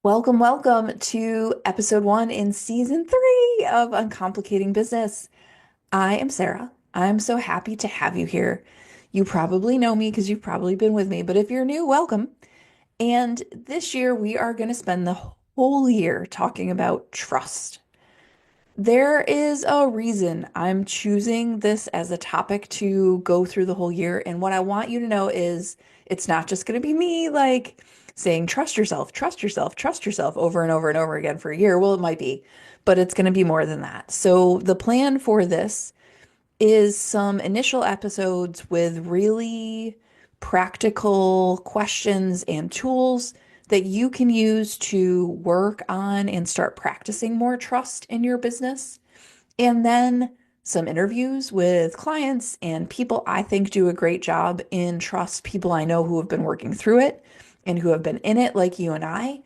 Welcome, welcome to episode one in season three of Uncomplicating Business. I am Sarah. I'm so happy to have you here. You probably know me because you've probably been with me, but if you're new, welcome. And this year we are going to spend the whole year talking about trust. There is a reason I'm choosing this as a topic to go through the whole year. And what I want you to know is it's not just going to be me like saying, trust yourself, trust yourself over and over and over again for a year. Well, it might be, but it's going to be more than that. So the plan for this is some initial episodes with really practical questions and tools that you can use to work on and start practicing more trust in your business. And then some interviews with clients and people I think do a great job in trust, people I know who have been working through it and who have been in it, like you and I,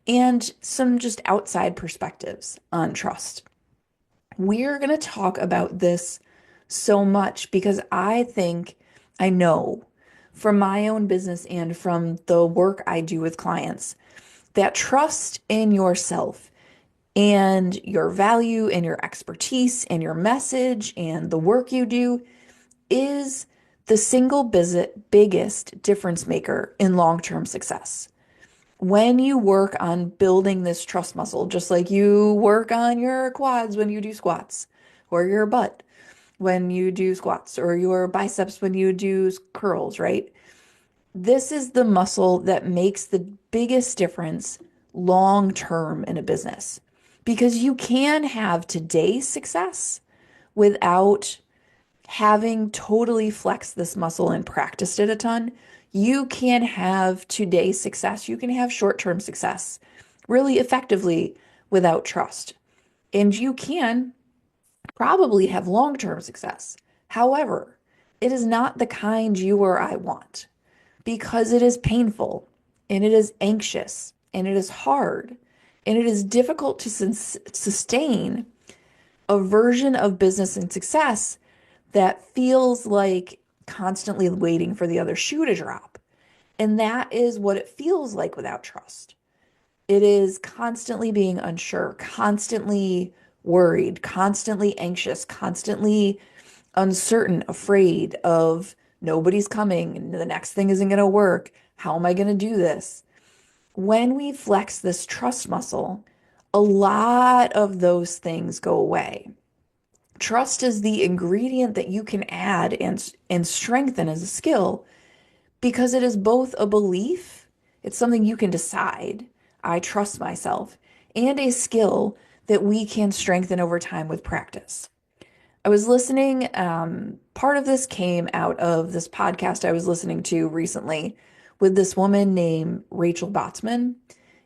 and some just outside perspectives on trust. We're going to talk about this so much because I know from my own business and from the work I do with clients that trust in yourself and your value and your expertise and your message and the work you do is the single biggest difference maker in long-term success. When you work on building this trust muscle, just like you work on your quads when you do squats, or your butt when you do squats, or your biceps when you do curls, right? This is the muscle that makes the biggest difference long term in a business because you can have today's success without having totally flexed this muscle and practiced it a ton. You can have today's success. You can have short-term success really effectively without trust. And you can probably have long-term success. However, it is not the kind you or I want because it is painful and it is anxious and it is hard and it is difficult to sustain a version of business and success that feels like constantly waiting for the other shoe to drop. And that is what it feels like without trust. It is constantly being unsure, constantly worried, constantly anxious, constantly uncertain, afraid of nobody's coming, the next thing isn't going to work. How am I going to do this? When we flex this trust muscle, a lot of those things go away. Trust is the ingredient that you can add and strengthen as a skill because it is both a belief, it's something you can decide, I trust myself, and a skill that we can strengthen over time with practice. I was listening, part of this came out of this podcast I was listening to recently with this woman named Rachel Botsman.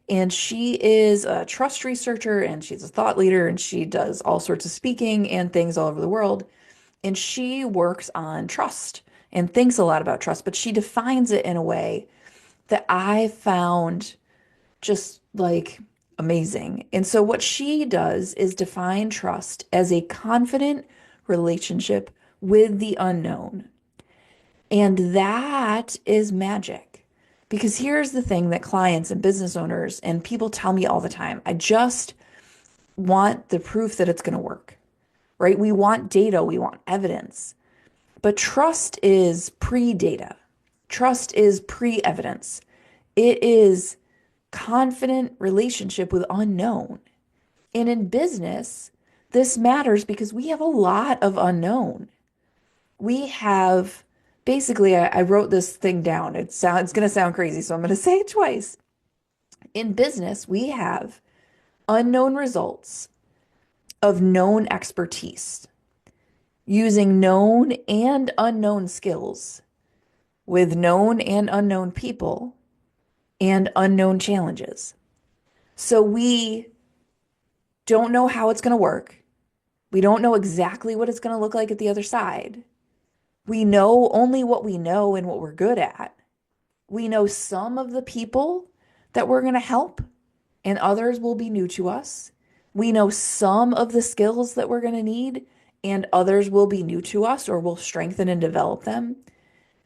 And she is a trust researcher and she's a thought leader and she does all sorts of speaking and things all over the world. And she works on trust and thinks a lot about trust, but she defines it in a way that I found just like amazing. And so what she does is define trust as a confident relationship with the unknown. And that is magic. Because here's the thing that clients and business owners and people tell me all the time. I just want the proof that it's going to work, right? We want data, we want evidence. But trust is pre-data. Trust is pre-evidence. It is confident relationship with unknown. And in business, this matters because we have a lot of unknown. We have basically, I wrote this thing down. It's going to sound crazy, so I'm going to say it twice. In business, we have unknown results of known expertise using known and unknown skills with known and unknown people and unknown challenges. So we don't know how it's going to work. We don't know exactly what it's going to look like at the other side. We know only what we know and what we're good at. We know some of the people that we're going to help, and others will be new to us. We know some of the skills that we're going to need, and others will be new to us or will strengthen and develop them.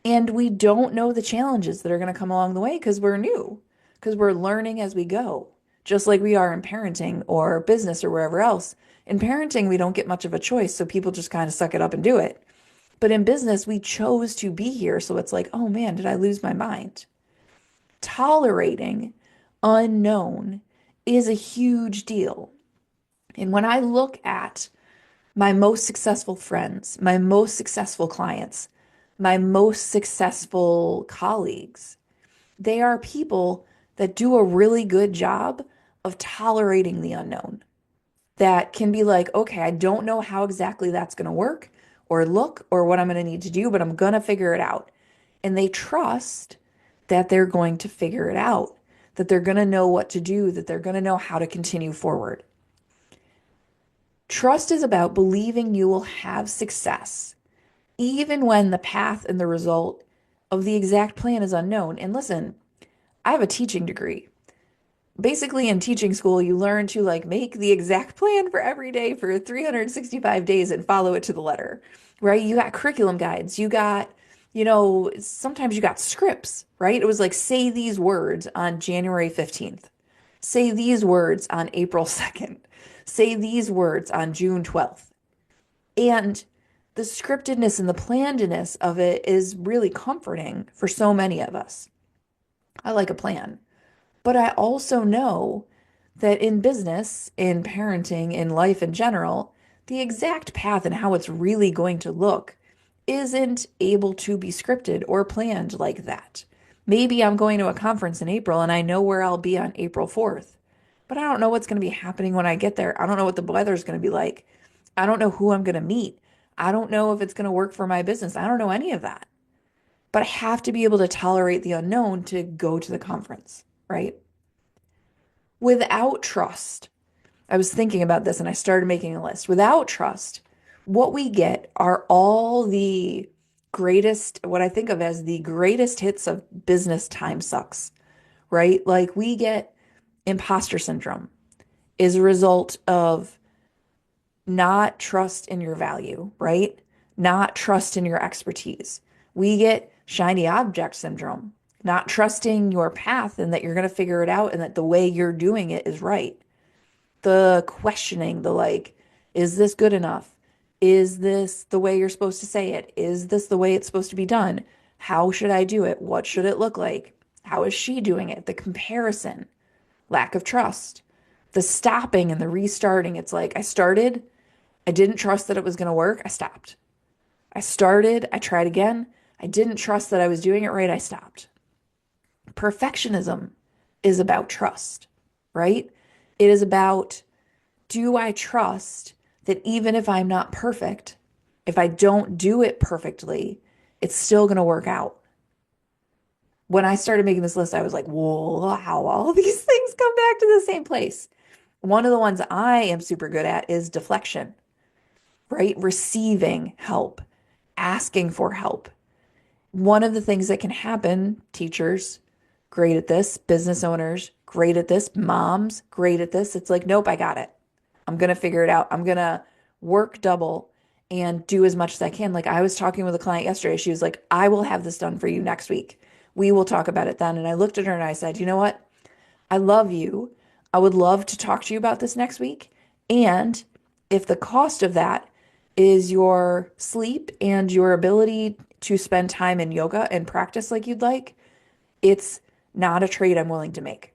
And we don't know the challenges that are going to come along the way because we're new, because we're learning as we go. just like we are in parenting or business or wherever else. In parenting, we don't get much of a choice, so people just kind of suck it up and do it. But in business, we chose to be here, so it's like, oh man, did I lose my mind? Tolerating unknown is a huge deal. And when I look at my most successful friends, my most successful clients, my most successful colleagues, they are people that do a really good job of tolerating the unknown. That can be like, okay, I don't know how exactly that's going to work or look or what I'm going to need to do, but I'm going to figure it out. And they trust that they're going to figure it out, that they're going to know what to do, that they're going to know how to continue forward. Trust is about believing you will have success, even when the path and the result of the exact plan is unknown. And listen, I have a teaching degree. Basically, in teaching school, you learn to like make the exact plan for every day for 365 days and follow it to the letter, right? You got curriculum guides, you got, sometimes you got scripts, right? It was like, say these words on January 15th, say these words on April 2nd, say these words on June 12th. And the scriptedness and the plannedness of it is really comforting for so many of us. I like a plan. But I also know that in business, in parenting, in life in general, the exact path and how it's really going to look isn't able to be scripted or planned like that. Maybe I'm going to a conference in April and I know where I'll be on April 4th, but I don't know what's going to be happening when I get there. I don't know what the weather's going to be like. I don't know who I'm going to meet. I don't know if it's going to work for my business. I don't know any of that. But I have to be able to tolerate the unknown to go to the conference, right? Without trust, I was thinking about this and I started making a list. Without trust, what we get are all the greatest, what I think of as the greatest hits of business time sucks, right? Like we get imposter syndrome is a result of not trust in your value, right? Not trust in your expertise. We get shiny object syndrome, not trusting your path and that you're going to figure it out and that the way you're doing it is right. The questioning, the like, is this good enough? Is this the way you're supposed to say it? Is this the way it's supposed to be done? How should I do it? What should it look like? How is she doing it? The comparison, lack of trust, the stopping and the restarting. It's like I started, I didn't trust that it was going to work. I stopped. I started, I tried again. I didn't trust that I was doing it right. I stopped. Perfectionism is about trust, right? It is about, do I trust that even if I'm not perfect, if I don't do it perfectly, it's still going to work out? When I started making this list, I was like, whoa, how all these things come back to the same place. One of the ones I am super good at is deflection, right? Receiving help, asking for help. One of the things that can happen, teachers, great at this, business owners, great at this, moms, great at this. It's like, nope, I got it. I'm going to figure it out. I'm going to work double and do as much as I can. Like I was talking with a client yesterday. She was like, I will have this done for you next week. We will talk about it then. And I looked at her and I said, you know what? I love you. I would love to talk to you about this next week. And if the cost of that is your sleep and your ability to spend time in yoga and practice like you'd like, it's not a trade I'm willing to make.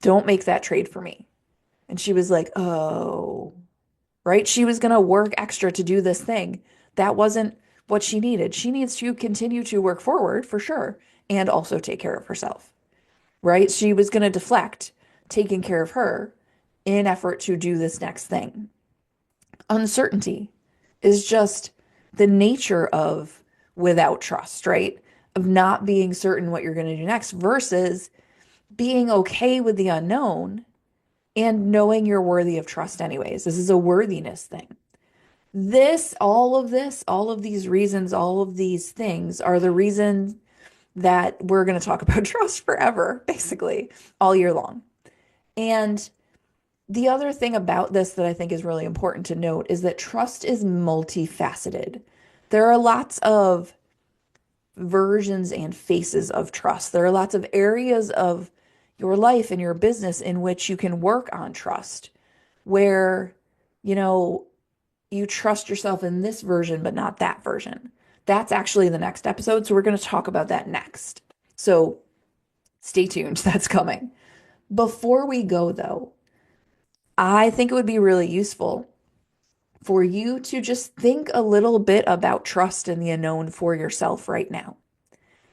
Don't make that trade for me. And she was like, oh, right? She was going to work extra to do this thing. That wasn't what she needed. She needs to continue to work forward for sure and also take care of herself, right? She was going to deflect taking care of her in an effort to do this next thing. Uncertainty is just the nature of without trust, right? Of not being certain what you're going to do next versus being okay with the unknown and knowing you're worthy of trust anyways. This is a worthiness thing. All of these reasons, all of these things are the reason that we're going to talk about trust forever, basically, all year long. And the other thing about this that I think is really important to note is that trust is multifaceted. There are lots of versions and faces of trust. There are lots of areas of your life and your business in which you can work on trust, where, you know, you trust yourself in this version, but not that version. That's actually the next episode. So we're going to talk about that next. So stay tuned. That's coming. Before we go, though, I think it would be really useful for you to just think a little bit about trust and the unknown for yourself right now.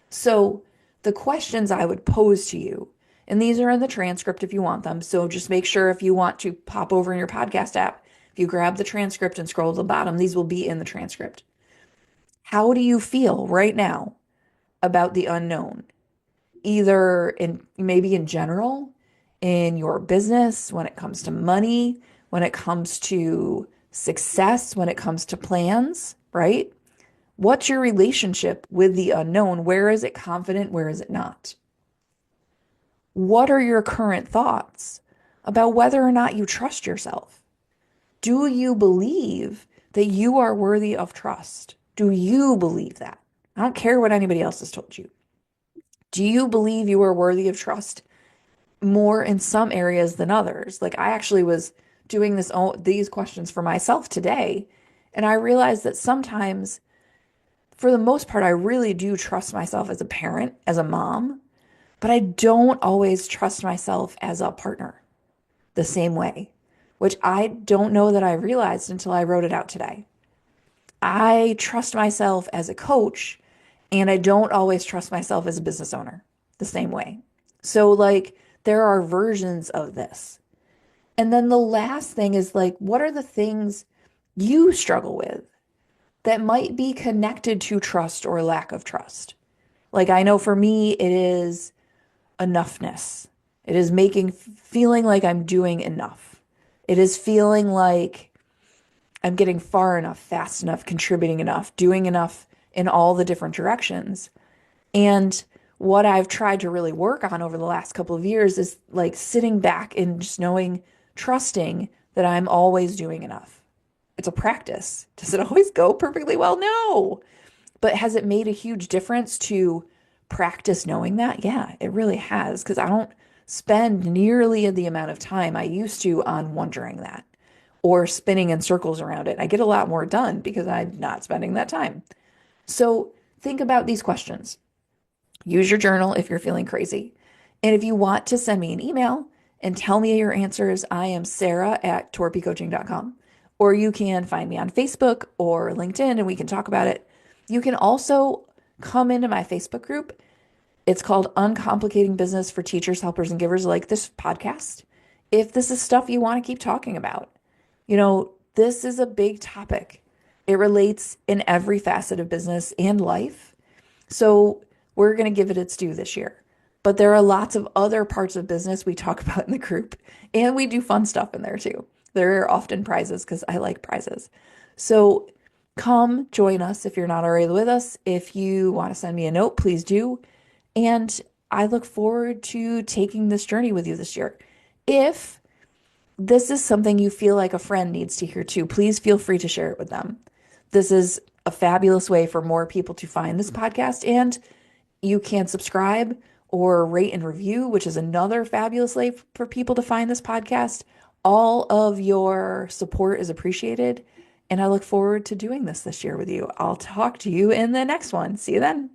So, the questions I would pose to you, and these are in the transcript if you want them. So, just make sure if you want to pop over in your podcast app, if you grab the transcript and scroll to the bottom, these will be in the transcript. How do you feel right now about the unknown? Either in maybe in general, in your business, when it comes to money, when it comes to success, when it comes to plans, right? What's your relationship with the unknown? Where is it confident? Where is it not? What are your current thoughts about whether or not you trust yourself? Do you believe that you are worthy of trust? Do you believe that? I don't care what anybody else has told you. Do you believe you are worthy of trust more in some areas than others? Like I actually was doing these questions for myself today, and I realized that sometimes, for the most part, I really do trust myself as a parent, as a mom, but I don't always trust myself as a partner the same way, which I don't know that I realized until I wrote it out today. I trust myself as a coach, and I don't always trust myself as a business owner the same way. So, like, there are versions of this. And then the last thing is like, what are the things you struggle with that might be connected to trust or lack of trust? Like, I know for me, it is enoughness. It is feeling like I'm doing enough. It is feeling like I'm getting far enough, fast enough, contributing enough, doing enough in all the different directions. And what I've tried to really work on over the last couple of years is like sitting back and just knowing, trusting that I'm always doing enough. It's a practice. Does it always go perfectly well? No. But has it made a huge difference to practice knowing that? Yeah, it really has. Because I don't spend nearly the amount of time I used to on wondering that or spinning in circles around it. I get a lot more done because I'm not spending that time. So think about these questions. Use your journal if you're feeling crazy. And if you want to send me an email and tell me your answers, I am Sarah@torpycoaching.com. Or you can find me on Facebook or LinkedIn and we can talk about it. You can also come into my Facebook group. It's called Uncomplicating Business for Teachers, Helpers, and Givers, like this podcast. If this is stuff you want to keep talking about, this is a big topic. It relates in every facet of business and life. So we're going to give it its due this year. But there are lots of other parts of business we talk about in the group, and we do fun stuff in there too. There are often prizes because I like prizes. So come join us if you're not already with us. If you want to send me a note, please do. And I look forward to taking this journey with you this year. If this is something you feel like a friend needs to hear too, please feel free to share it with them. This is a fabulous way for more people to find this podcast, and you can subscribe or rate and review, which is another fabulous way for people to find this podcast. All of your support is appreciated, and I look forward to doing this year with you. I'll talk to you in the next one. See you then.